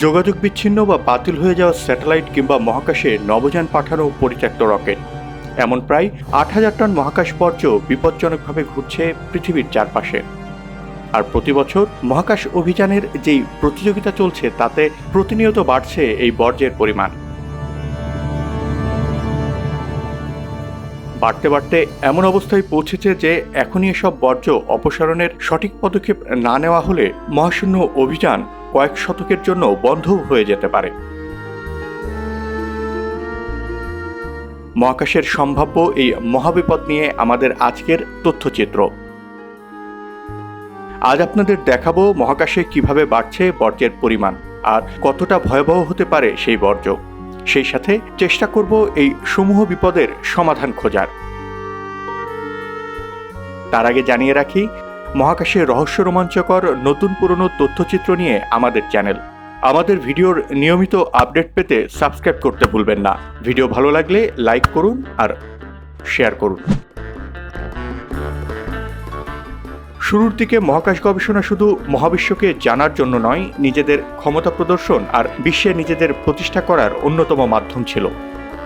যোগাযোগ বিচ্ছিন্ন বা বাতিল হয়ে যাওয়া স্যাটেলাইট কিংবা মহাকাশে নভোযান পাঠানো পরিত্যক্ত রকেট, এমন প্রায় ৮,০০০ টন মহাকাশ বর্জ্য বিপজ্জনকভাবে ঘুরছে পৃথিবীর চারপাশে। আর প্রতি বছর মহাকাশ অভিযানের যেই প্রতিযোগিতা চলছে তাতে প্রতিনিয়ত বাড়ছে এই বর্জ্যের পরিমাণ। বাড়তে বাড়তে এমন অবস্থায় পৌঁছেছে যে এখনই এসব বর্জ্য অপসারণের সঠিক পদক্ষেপ না নেওয়া হলে মহাশূন্য অভিযান কয়েক শতকের জন্য বন্ধ হয়ে যেতে পারে। মহাকাশের সম্ভাব্য এই মহাবিপদ নিয়ে আমাদের আজকের তথ্যচিত্র। আজ আপনাদের দেখাবো মহাকাশে কিভাবে বাড়ছে বর্জ্যের পরিমাণ আর কতটা ভয়াবহ হতে পারে সেই বর্জ্য। সেই সাথে চেষ্টা করব এই সমূহ বিপদের সমাধান খোঁজার। তার আগে জানিয়ে রাখি, মহাকাশের রহস্য রোমাঞ্চকর নতুন পুরনো তথ্যচিত্র নিয়ে আমাদের চ্যানেল। আমাদের ভিডিওর নিয়মিত আপডেট পেতে সাবস্ক্রাইব করতে ভুলবেন না। ভিডিও ভালো লাগলে লাইক করুন আর শেয়ার করুন। শুরুর দিকে মহাকাশ গবেষণা শুধু মহাবিশ্বকে জানার জন্য নয়, নিজেদের ক্ষমতা প্রদর্শন আর বিশ্বে নিজেদের প্রতিষ্ঠা করার অন্যতম মাধ্যম ছিল।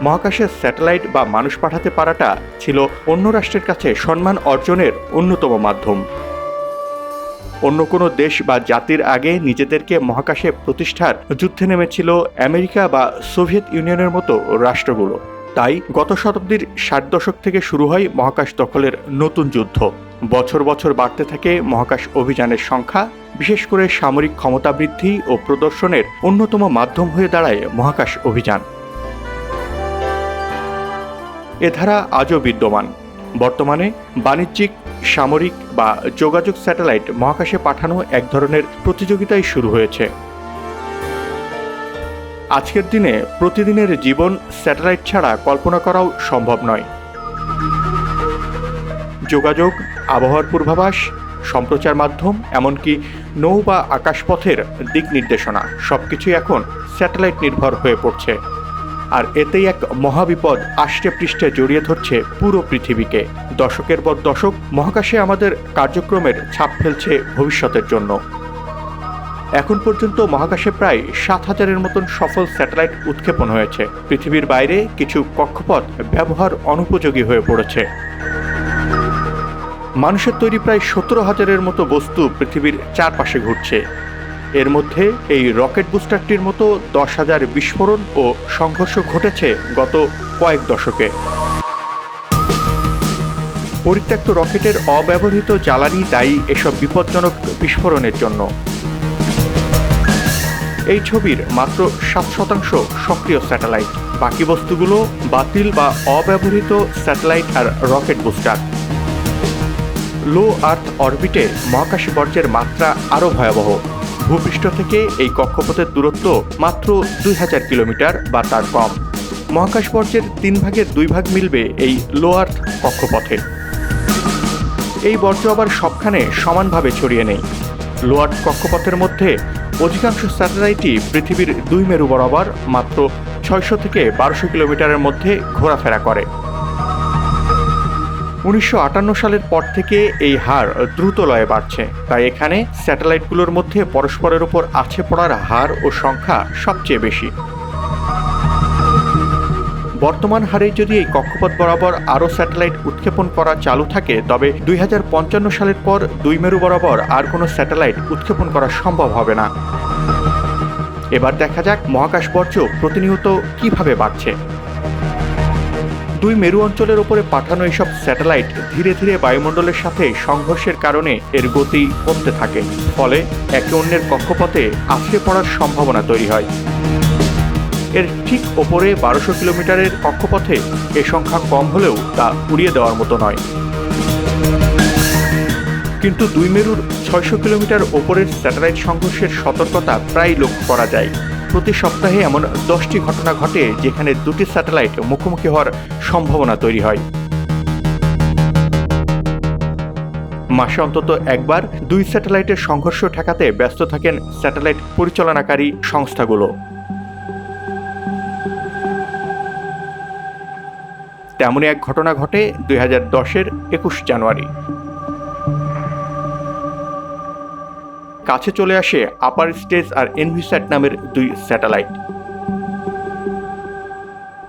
মহাকাশে স্যাটেলাইট বা মানুষ পাঠাতে পারাটা ছিল অন্য রাষ্ট্রের কাছে সম্মান অর্জনের অন্যতম মাধ্যম। অন্য কোনো দেশ বা জাতির আগে নিজেদেরকে মহাকাশে প্রতিষ্ঠার যুদ্ধে নেমেছিল আমেরিকা বা সোভিয়েত ইউনিয়নের মতো রাষ্ট্রগুলো। তাই গত শতাব্দীর ৬০ দশক থেকে শুরু হয় মহাকাশ দখলের নতুন যুদ্ধ। বছর বছর বাড়তে থাকে মহাকাশ অভিযানের সংখ্যা, বিশেষ করে সামরিক ক্ষমতা বৃদ্ধি ও প্রদর্শনের অন্যতম মাধ্যম হয়ে দাঁড়ায় মহাকাশ অভিযান। এ ধারা আজও বিদ্যমান। বর্তমানে বাণিজ্যিক, সামরিক বা যোগাযোগ স্যাটেলাইট মহাকাশে পাঠানো এক ধরনের প্রতিযোগিতাই শুরু হয়েছে। আজকের দিনে প্রতিদিনের জীবন স্যাটেলাইট ছাড়া কল্পনা করাও সম্ভব নয়। যোগাযোগ, আবহাওয়ার পূর্বাভাস, সম্প্রচার মাধ্যম, এমনকি নৌ বা আকাশপথের দিক নির্দেশনা সবকিছুই এখন স্যাটেলাইট নির্ভর হয়ে পড়ছে। আর এতেই এক মহাবিপদ আষ্টে পৃষ্ঠে জড়িয়ে ধরছে পুরো পৃথিবীকে। দশকের পর দশক মহাকাশে আমাদের কার্যক্রমের ছাপ ফেলছে ভবিষ্যতের জন্য। এখন পর্যন্ত মহাকাশে প্রায় ৭,০০০-এর মতন সফল স্যাটেলাইট উৎক্ষেপণ হয়েছে। পৃথিবীর বাইরে কিছু কক্ষপথ ব্যবহার অনুপযোগী হয়ে পড়েছে। মানুষের তৈরি প্রায় ১৭,০০০-এর মতো বস্তু পৃথিবীর চারপাশে ঘুরছে। এর মধ্যে এই রকেট বুস্টারটির মতো ১০,০০০ বিস্ফোরণ ও সংঘর্ষ ঘটেছে গত কয়েক দশকে। পরিত্যক্ত রকেটের অব্যবহৃত জ্বালানি দায়ী এসব বিপজ্জনক বিস্ফোরণের জন্য। এই ছবির মাত্র ৭% সক্রিয় স্যাটেলাইট, বাকি বস্তুগুলো বাতিল বা অব্যবহৃত স্যাটেলাইট আর রকেট বুস্টার। লো আর্থ অরবিটে মহাকাশ বর্জ্যের মাত্রা আরও ভয়াবহ। ভূপৃষ্ঠ থেকে এই কক্ষপথের দূরত্ব মাত্র ২,০০০ কিলোমিটার বা তার কম। মহাকাশ বর্জ্যের ৩ ভাগের ২ ভাগ মিলবে এই লো আর্থ কক্ষপথে। এই বর্জ্য আবার সবখানে সমানভাবে ছড়িয়ে নেই। লো আর্থ কক্ষপথের মধ্যে অধিকাংশ স্যাটেলাইটই পৃথিবীর ২ মেরু বরাবর মাত্র ৬০০ থেকে ১২০০ কিলোমিটারের মধ্যে ঘোরাফেরা করে। ১৯৫৮ সালের পর থেকে এই হার দ্রুত লয়ে বাড়ছে। তাই এখানে স্যাটেলাইটগুলোর মধ্যে পরস্পরের উপর আছড়ে পড়ার হার ও সংখ্যা সবচেয়ে বেশি। বর্তমান হারে যদি এই কক্ষপথ বরাবর আরও স্যাটেলাইট উৎক্ষেপণ করা চালু থাকে, তবে ২০৫৫ সালের পর ২ মেরু বরাবর আর কোনো স্যাটেলাইট উৎক্ষেপণ করা সম্ভব হবে না। এবার দেখা যাক মহাকাশ বর্জ্য প্রতিনিয়ত কিভাবে বাড়ছে। ২ মেরু অঞ্চলের ওপরে পাঠানো এসব স্যাটেলাইট ধীরে ধীরে বায়ুমণ্ডলের সাথে সংঘর্ষের কারণে এর গতি কমতে থাকে। ফলে একে অন্যের কক্ষপথে আছড়ে পড়ার সম্ভাবনা তৈরি হয়। এর ঠিক ওপরে ১২০০ কিলোমিটারের কক্ষপথে এ সংখ্যা কম হলেও তা উড়িয়ে দেওয়ার মতো নয়। কিন্তু ২ মেরুর ৬০০ কিলোমিটার ওপরের স্যাটেলাইট সংঘর্ষের সতর্কতা প্রায় লক্ষ্য করা যায়। প্রতি সপ্তাহে এমন ১০টি ঘটনা ঘটে যেখানে দুটি স্যাটেলাইট মুখোমুখি হওয়ার সম্ভাবনা তৈরি হয়। মাসে অন্তত একবার ২ স্যাটেলাইটের সংঘর্ষ ঠেকাতে ব্যস্ত থাকেন স্যাটেলাইট পরিচালনাকারী সংস্থাগুলো। তেমনই এক ঘটনা ঘটে ২০১০-এর ২১ জানুয়ারি। কাছে চলে আসে আপার স্টেজ আর এনভিস্যাট নামের দুই স্যাটেলাইট।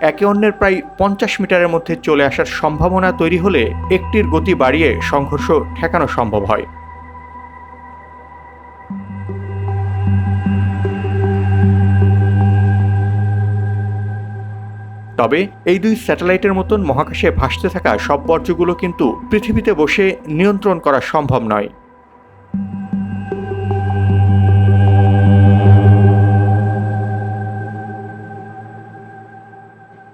একে অন্যের প্রায় 50 মিটারের মধ্যে চলে আসার সম্ভাবনা তৈরি হলে একটির গতি বাড়িয়ে সংঘর্ষ ঠেকানো সম্ভব হয়। তবে এই দুই স্যাটেলাইটের মতন মহাকাশে ভাসতে থাকা সব বর্জ্যগুলো কিন্তু পৃথিবীতে বসে নিয়ন্ত্রণ করা সম্ভব নয়।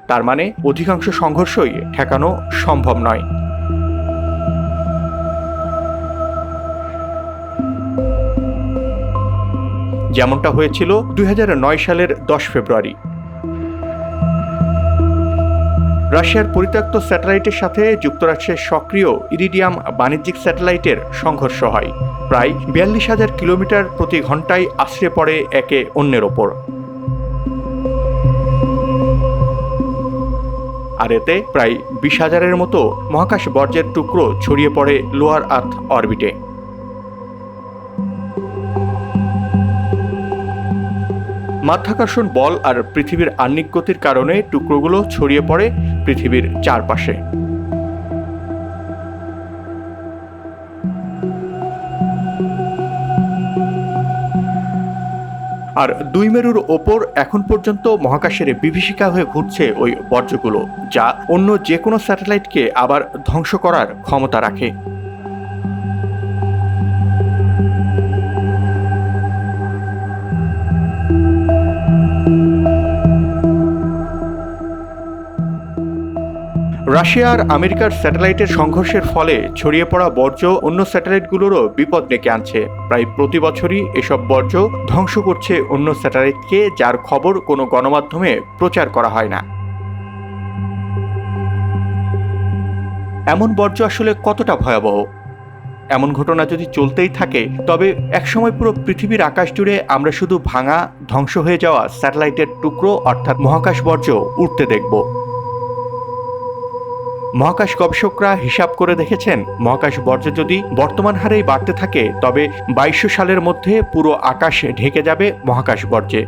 তার মানে অধিকাংশ সংঘর্ষই ঠেকানো সম্ভব নয়। যেমনটা হয়েছিল 2009 সালের 10 ফেব্রুয়ারি। রাশিয়ার পরিত্যক্ত স্যাটেলাইটের সাথে যুক্তরাষ্ট্রের সক্রিয় ইরিডিয়াম বাণিজ্যিক স্যাটেলাইটের সংঘর্ষ হয়। প্রায় 42,000 কিলোমিটার প্রতি ঘন্টায় আছড়ে পড়ে একে অন্যের ওপর। আর এতে প্রায় 20,000-এর মতো মহাকাশ বর্জ্যের টুকরো ছড়িয়ে পড়ে লোয়ার আর্থ অরবিটে। মাধ্যাকর্ষণ বল আর পৃথিবীর আহ্নিক গতির কারণে টুকরোগুলো ছড়িয়ে পড়ে পৃথিবীর চারপাশে। আর দুই মেরুর ওপর এখন পর্যন্ত মহাকাশের বিভীষিকা হয়ে ঘুরছে ওই বর্জ্যগুলো, যা অন্য যে কোনো স্যাটেলাইটকে আবার ধ্বংস করার ক্ষমতা রাখে। রাশিয়া আর আমেরিকার স্যাটেলাইটের সংঘর্ষের ফলে ছড়িয়ে পড়া বর্জ্য অন্য স্যাটেলাইটগুলোরও বিপদ ডেকে আনছে। প্রায় প্রতি বছরই এসব বর্জ্য ধ্বংস করছে অন্য স্যাটেলাইটকে, যার খবর কোনো গণমাধ্যমে প্রচার করা হয় না। এমন বর্জ্য আসলে কতটা ভয়াবহ? এমন ঘটনা যদি চলতেই থাকে তবে একসময় পুরো পৃথিবীর আকাশ জুড়ে আমরা শুধু ভাঙা, ধ্বংস হয়ে যাওয়া স্যাটেলাইটের টুকরো অর্থাৎ মহাকাশ বর্জ্য উঠতে দেখব। মহাকাশ গবেষকরা হিসাব করে দেখেছেন, মহাকাশ বর্জ্য যদি বর্তমান হারেই বাড়তে থাকে তবে 2200 সালের মধ্যে পুরো আকাশ ঢেকে যাবে মহাকাশ বর্জ্যে।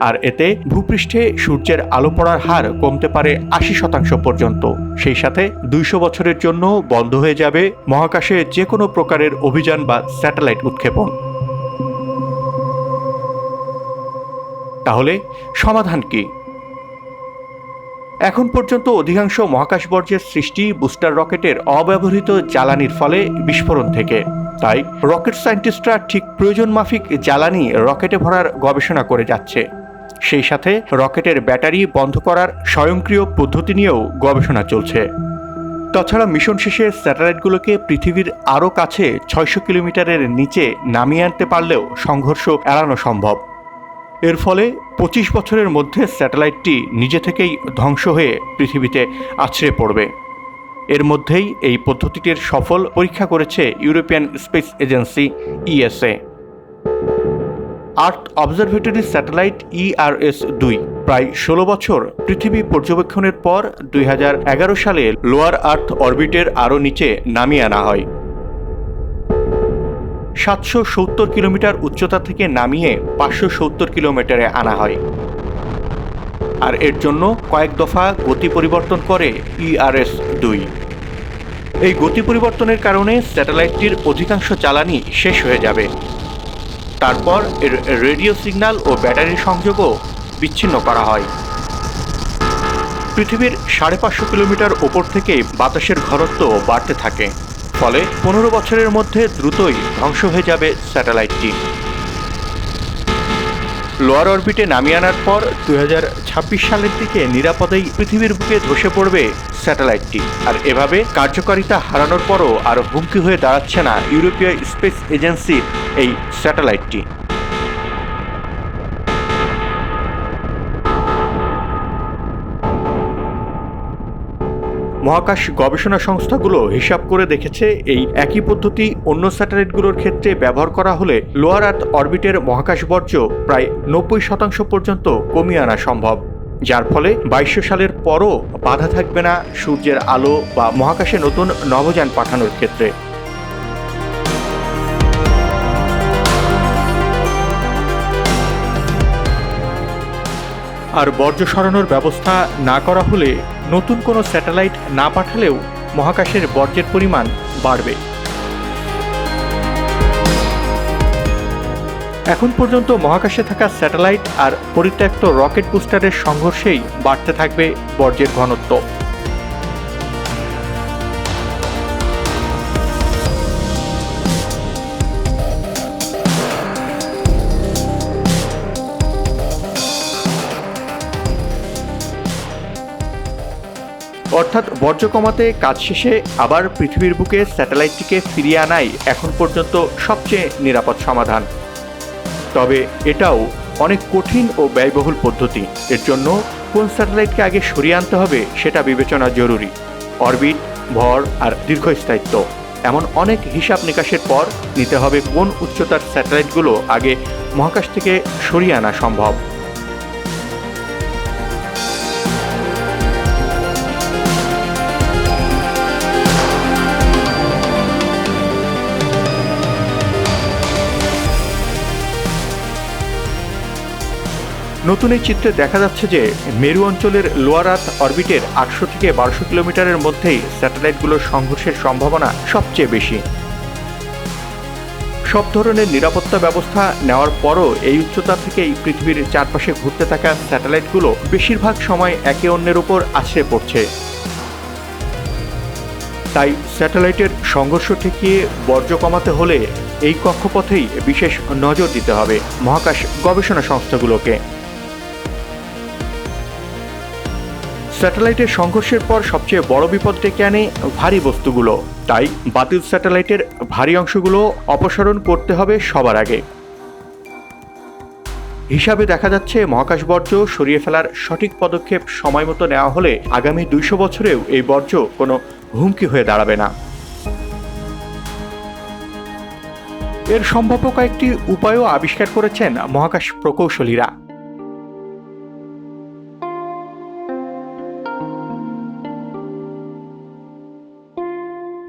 আর এতে ভূপৃষ্ঠে সূর্যের আলো পড়ার হার কমতে পারে 80% পর্যন্ত। সেই সাথে 200 বছরের জন্য বন্ধ হয়ে যাবে মহাকাশে যে কোনো প্রকারের অভিযান বা স্যাটেলাইট উৎক্ষেপণ। তাহলে সমাধান কি? এখন পর্যন্ত অধিকাংশ মহাকাশ বর্জ্যের সৃষ্টি বুস্টার রকেটের অব্যবহৃত জ্বালানির ফলে বিস্ফোরণ থেকে। তাই রকেট সায়েন্টিস্টরা ঠিক প্রয়োজন মাফিক জ্বালানি রকেটে ভরার গবেষণা করে যাচ্ছে। সেই সাথে রকেটের ব্যাটারি বন্ধ করার স্বয়ংক্রিয় পদ্ধতি নিয়েও গবেষণা চলছে। তাছাড়া মিশন শেষে স্যাটেলাইটগুলোকে পৃথিবীর আরও কাছে 600 কিলোমিটারের নিচে নামিয়ে আনতে পারলেও সংঘর্ষ এড়ানো সম্ভব। এর ফলে 25 বছরের মধ্যে স্যাটেলাইটটি নিজে থেকেই ধ্বংস হয়ে পৃথিবীতে আছড়ে পড়বে। এর মধ্যেই এই পদ্ধতিটির সফল পরীক্ষা করেছে ইউরোপিয়ান স্পেস এজেন্সি ইএসএ। আর্থ অবজারভেটরি স্যাটেলাইট ERS-2 প্রায় 16 বছর পৃথিবী পর্যবেক্ষণের পর 2011 সালে লোয়ার আর্থ অরবিটের আরও নিচে নামিয়ে আনা হয়। 770 কিলোমিটার উচ্চতা থেকে নামিয়ে 570 কিলোমিটারে আনা হয়। আর এর জন্য কয়েক দফা গতি পরিবর্তন করে ERS-2। এই গতি পরিবর্তনের কারণে স্যাটেলাইটটির অধিকাংশ জ্বালানি শেষ হয়ে যাবে। তারপর এর রেডিও সিগন্যাল ও ব্যাটারি সংযোগও বিচ্ছিন্ন করা হয়। পৃথিবীর 550 কিলোমিটার ওপর থেকে বাতাসের ঘনত্ব বাড়তে থাকে, ফলে 15 বছরের মধ্যে দ্রুতই ধ্বংস হয়ে যাবে স্যাটেলাইটটি। লোয়ার অরবিটে নামিয়ে আনার পর 2026 সালের দিকে নিরাপদেই পৃথিবীর বুকে ধসে পড়বে স্যাটেলাইটটি। আর এভাবে কার্যকারিতা হারানোর পরও আর হুমকি হয়ে দাঁড়াচ্ছে না ইউরোপীয় স্পেস এজেন্সির এই স্যাটেলাইটটি। মহাকাশ গবেষণা সংস্থাগুলো হিসাব করে দেখেছে, এই একই পদ্ধতি অন্য স্যাটেলাইটগুলোর ক্ষেত্রে ব্যবহার করা হলে লোয়ার আর্থ অরবিটের মহাকাশ বর্জ্য প্রায় 90% পর্যন্ত কমিয়ে আনা সম্ভব, যার ফলে 2200 সালের পরও বাধা থাকবে না সূর্যের আলো বা মহাকাশে নতুন নভোযান পাঠানোর ক্ষেত্রে। আর বর্জ্য সরানোর ব্যবস্থা না করা হলে নতুন কোনো স্যাটেলাইট না পাঠালেও মহাকাশের বর্জ্যের পরিমাণ বাড়বে। এখন পর্যন্ত মহাকাশে থাকা স্যাটেলাইট আর পরিত্যক্ত রকেট বুস্টারের সংঘর্ষেই বাড়তে থাকবে বর্জ্যের ঘনত্ব। অর্থাৎ বর্জ্য কমাতে কাজ শেষে আবার পৃথিবীর বুকে স্যাটেলাইটটিকে ফিরিয়ে আনাই এখন পর্যন্ত সবচেয়ে নিরাপদ সমাধান। তবে এটাও অনেক কঠিন ও ব্যয়বহুল পদ্ধতি। এর জন্য কোন স্যাটেলাইটকে আগে সরিয়ে আনতে হবে সেটা বিবেচনা জরুরি। অরবিট, ভর আর দীর্ঘস্থায়িত্ব এমন অনেক হিসাব নিকাশের পর নিতে হবে কোন উচ্চতার স্যাটেলাইটগুলো আগে মহাকাশ থেকে সরিয়ে আনা সম্ভব। নতুন এই চিত্রে দেখা যাচ্ছে যে মেরু অঞ্চলের লোয়ার আর্থ অরবিটের 800 থেকে 1200 কিলোমিটারের মধ্যেই স্যাটেলাইটগুলোর সংঘর্ষের সম্ভাবনা সবচেয়ে বেশি। সব ধরনের নিরাপত্তা ব্যবস্থা নেওয়ার পরও এই উচ্চতা থেকেই পৃথিবীর চারপাশে ঘুরতে থাকা স্যাটেলাইটগুলো বেশিরভাগ সময় একে অন্যের উপর আছড়ে পড়ছে। তাই স্যাটেলাইটের সংঘর্ষ ঠেকিয়ে বর্জ্য কমাতে হলে এই কক্ষপথেই বিশেষ নজর দিতে হবে মহাকাশ গবেষণা সংস্থাগুলোকে। স্যাটেলাইটের সংঘর্ষের পর সবচেয়ে বড় বিপদ ডেকে আনে ভারী বস্তুগুলো। তাই বাতিল স্যাটেলাইটের ভারী অংশগুলো অপসারণ করতে হবে সবার আগে। হিসাবে দেখা যাচ্ছে মহাকাশ বর্জ্য সরিয়ে ফেলার সঠিক পদক্ষেপ সময় মতো নেওয়া হলে আগামী 200 বছরেও এই বর্জ্য কোনো হুমকি হয়ে দাঁড়াবে না। এর সম্ভাব্য কয়েকটি উপায়ও আবিষ্কার করেছেন মহাকাশ প্রকৌশলীরা।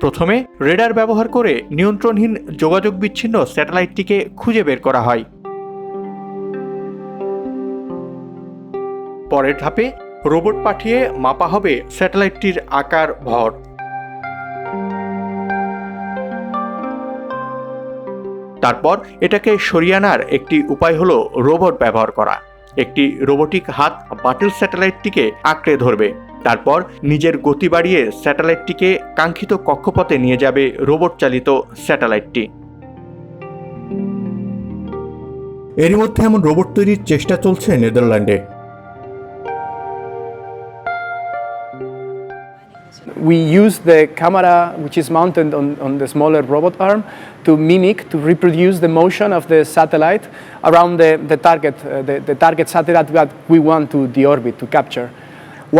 প্রথমে রেডার ব্যবহার করে নিয়ন্ত্রণহীন যোগাযোগ বিচ্ছিন্ন স্যাটেলাইটটিকে খুঁজে বের করা হয়। পরের ধাপে রোবট পাঠিয়ে মাপা হবে স্যাটেলাইটটির আকার, ভর। তারপর এটাকে সরিয়ে আনার একটি উপায় হলো রোবট ব্যবহার করা। একটি রোবোটিক হাত বাতিল স্যাটেলাইটটিকে আঁকড়ে ধরবে। তারপর নিজের গতি বাড়িয়ে স্যাটেলাইটটিকে কাঙ্ক্ষিত কক্ষপথে নিয়ে যাবে রোবট চালিত স্যাটেলাইটটি। এরই মধ্যে এমন রোবট তৈরির চেষ্টা চলছে নেদারল্যান্ডে। We use the camera which is mounted on the smaller robot arm to mimic, to reproduce the motion of the satellite around the target satellite that we want to deorbit, to capture.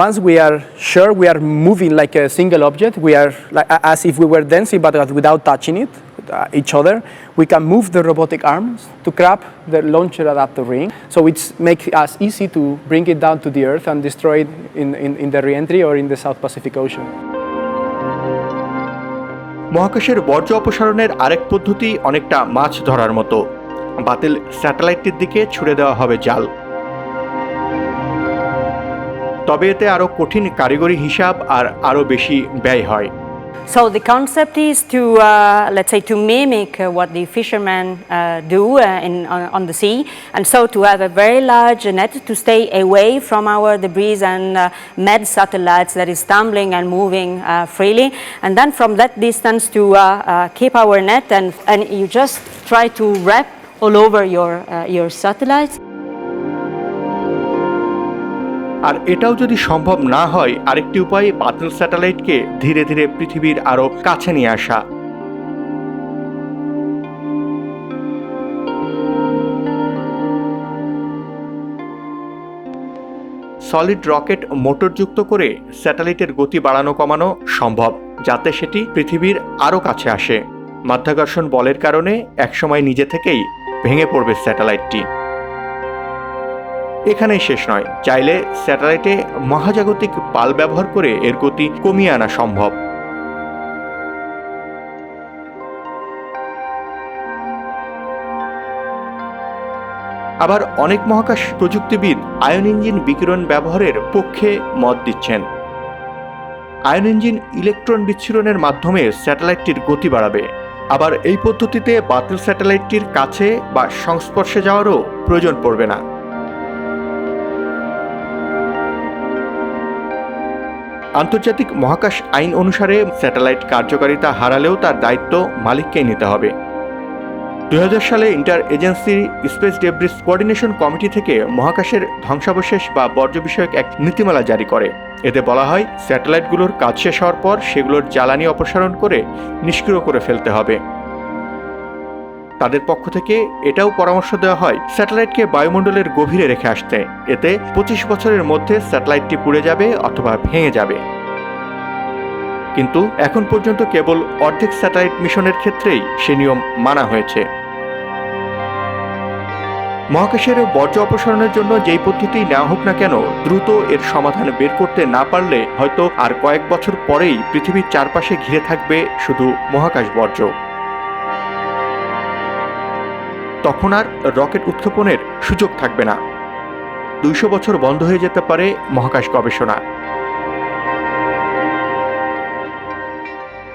Once we are sure we are moving like a single object, we are like, as if we were dancing but without touching it, each other, we can move the robotic arms to grab the launcher adapter ring. So it makes us easy to bring it down to the Earth and destroy it in the re-entry or in the South Pacific Ocean. মহাকাশের বর্জ্য অপসারণের আরেক পদ্ধতি অনেকটা মাছ ধরার মতো। বাতিল স্যাটেলাইটটির দিকে ছুড়ে দেওয়া হবে জাল। তবে এতে আরো কঠিন কারিগরি হিসাব আর আরো বেশি ব্যয় হয়। So the concept is to, let's say, to mimic what the fishermen do on the sea, and so to have a very large net to stay away from our debris and mad satellites that is tumbling and moving freely, and then from that distance to keep our net, and you just try to wrap all over your satellites. আর এটাও যদি সম্ভব না হয়, আরেকটি উপায় বাতিল স্যাটেলাইটকে ধীরে ধীরে পৃথিবীর আরো কাছে নিয়ে আসা। সলিড রকেট মোটর যুক্ত করে স্যাটেলাইটের গতি বাড়ানো কমানো সম্ভব, যাতে সেটি পৃথিবীর আরো কাছে আসে। মাধ্যাকর্ষণ বলের কারণে একসময় নিজে থেকেই ভেঙে পড়বে স্যাটেলাইটটি। এখানেই শেষ নয়, চাইলে স্যাটেলাইটে মহাজাগতিক পাল ব্যবহার করে এর গতি কমিয়ে আনা সম্ভব। আবার অনেক মহাকাশ প্রযুক্তিবিদ আয়ন ইঞ্জিন বিকিরণ ব্যবহারের পক্ষে মত দিচ্ছেন। আয়ন ইঞ্জিন ইলেকট্রন বিচ্ছুরণের মাধ্যমে স্যাটেলাইটটির গতি বাড়াবে। আবার এই পদ্ধতিতে বাতিল স্যাটেলাইটটির কাছে বা সংস্পর্শে যাওয়ারও প্রয়োজন পড়বে না। আন্তর্জাতিক মহাকাশ আইন অনুসারে স্যাটেলাইট কার্যকারিতা হারালেও তার দায়িত্ব মালিককেই নিতে হবে। 2000 সালে inter agency space debris coordination committee থেকে মহাকাশের ধ্বংসাবশেষ বা বর্জ্য বিষয়ক এক নীতিমালা জারি করে। এতে বলা হয়, স্যাটেলাইটগুলোর কাজ শেষ হওয়ার পর সেগুলোর জ্বালানি অপসারণ করে নিষ্ক্রিয় করে ফেলতে হবে। তাদের পক্ষ থেকে এটাও পরামর্শ দেওয়া হয় স্যাটেলাইটকে বায়ুমণ্ডলের গভীরে রেখে আসতে। এতে 25 বছরের মধ্যে স্যাটেলাইটটি পুড়ে যাবে অথবা ভেঙে যাবে। কিন্তু এখন পর্যন্ত কেবল অর্ধেক স্যাটেলাইট মিশনের ক্ষেত্রেই সে নিয়ম মানা হয়েছে। মহাকাশের বর্জ্য অপসারণের জন্য যেই পদ্ধতি নেওয়া হোক না কেন, দ্রুত এর সমাধান বের করতে না পারলে হয়তো আর কয়েক বছর পরেই পৃথিবীর চারপাশে ঘিরে থাকবে শুধু মহাকাশ বর্জ্য। তখন আর রকেট উৎক্ষেপণের সুযোগ থাকবে না। 200 বছর বন্ধ হয়ে যেতে পারে মহাকাশ গবেষণা।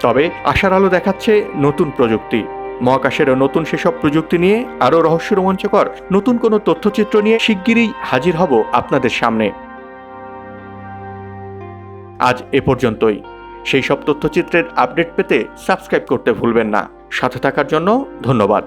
তবে আশার আলো দেখাচ্ছে নতুন প্রযুক্তি। মহাকাশের নতুন সেসব প্রযুক্তি নিয়ে আরও রহস্য রোমাঞ্চকর নতুন কোনো তথ্যচিত্র নিয়ে শিগগিরই হাজির হব আপনাদের সামনে। আজ এ পর্যন্তই। সেই সব তথ্যচিত্রের আপডেট পেতে সাবস্ক্রাইব করতে ভুলবেন না। সাথে থাকার জন্য ধন্যবাদ।